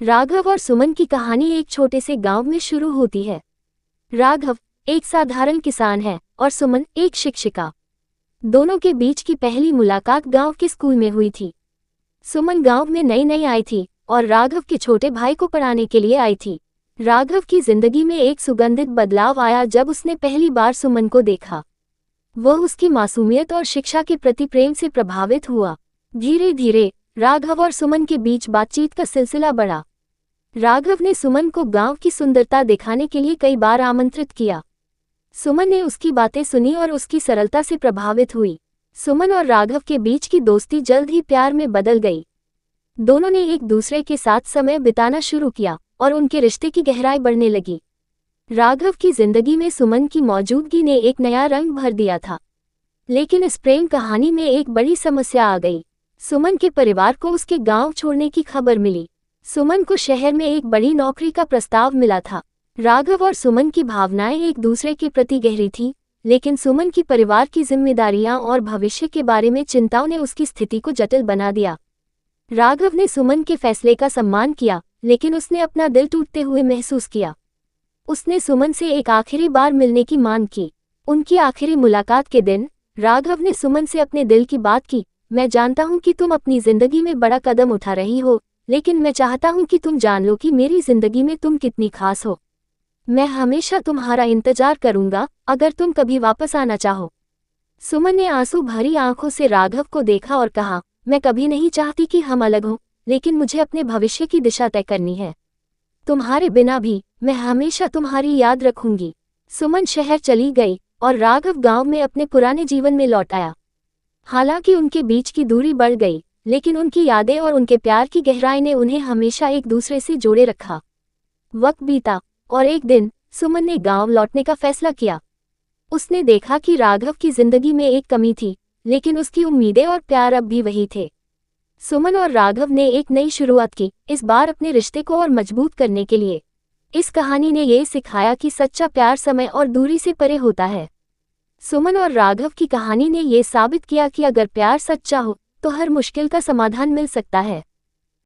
राघव और सुमन की कहानी एक छोटे से गांव में शुरू होती है। राघव एक साधारण किसान है और सुमन एक शिक्षिका। दोनों के बीच की पहली मुलाकात गांव के स्कूल में हुई थी। सुमन गांव में नई नई आई थी और राघव के छोटे भाई को पढ़ाने के लिए आई थी। राघव की जिंदगी में एक सुगंधित बदलाव आया जब उसने पहली बार सुमन को देखा। वह उसकी मासूमियत और शिक्षा के प्रति प्रेम से प्रभावित हुआ। धीरे धीरे राघव और सुमन के बीच बातचीत का सिलसिला बढ़ा। राघव ने सुमन को गांव की सुंदरता दिखाने के लिए कई बार आमंत्रित किया। सुमन ने उसकी बातें सुनी और उसकी सरलता से प्रभावित हुई। सुमन और राघव के बीच की दोस्ती जल्द ही प्यार में बदल गई। दोनों ने एक दूसरे के साथ समय बिताना शुरू किया और उनके रिश्ते की गहराई बढ़ने लगी। राघव की जिंदगी में सुमन की मौजूदगी ने एक नया रंग भर दिया था। लेकिन इस प्रेम कहानी में एक बड़ी समस्या आ गई। सुमन के परिवार को उसके गांव छोड़ने की खबर मिली। सुमन को शहर में एक बड़ी नौकरी का प्रस्ताव मिला था। राघव और सुमन की भावनाएं एक दूसरे के प्रति गहरी थीं, लेकिन सुमन की परिवार की जिम्मेदारियां और भविष्य के बारे में चिंताओं ने उसकी स्थिति को जटिल बना दिया। राघव ने सुमन के फैसले का सम्मान किया, लेकिन उसने अपना दिल टूटते हुए महसूस किया। उसने सुमन से एक आखिरी बार मिलने की मांग की। उनकी आखिरी मुलाकात के दिन राघव ने सुमन से अपने दिल की बात की। मैं जानता हूं कि तुम अपनी जिंदगी में बड़ा कदम उठा रही हो, लेकिन मैं चाहता हूं कि तुम जान लो कि मेरी जिंदगी में तुम कितनी खास हो। मैं हमेशा तुम्हारा इंतजार करूंगा अगर तुम कभी वापस आना चाहो। सुमन ने आंसू भरी आंखों से राघव को देखा और कहा, मैं कभी नहीं चाहती कि हम अलग हों, लेकिन मुझे अपने भविष्य की दिशा तय करनी है। तुम्हारे बिना भी मैं हमेशा तुम्हारी याद रखूंगी। सुमन शहर चली गई और राघव गांव में अपने पुराने जीवन में लौट आया। हालांकि उनके बीच की दूरी बढ़ गई, लेकिन उनकी यादें और उनके प्यार की गहराई ने उन्हें हमेशा एक दूसरे से जोड़े रखा। वक्त बीता और एक दिन सुमन ने गांव लौटने का फैसला किया। उसने देखा कि राघव की जिंदगी में एक कमी थी, लेकिन उसकी उम्मीदें और प्यार अब भी वही थे। सुमन और राघव ने एक नई शुरुआत की, इस बार अपने रिश्ते को और मजबूत करने के लिए। इस कहानी ने ये सिखाया कि सच्चा प्यार समय और दूरी से परे होता है। सुमन और राघव की कहानी ने ये साबित किया कि अगर प्यार सच्चा हो तो हर मुश्किल का समाधान मिल सकता है।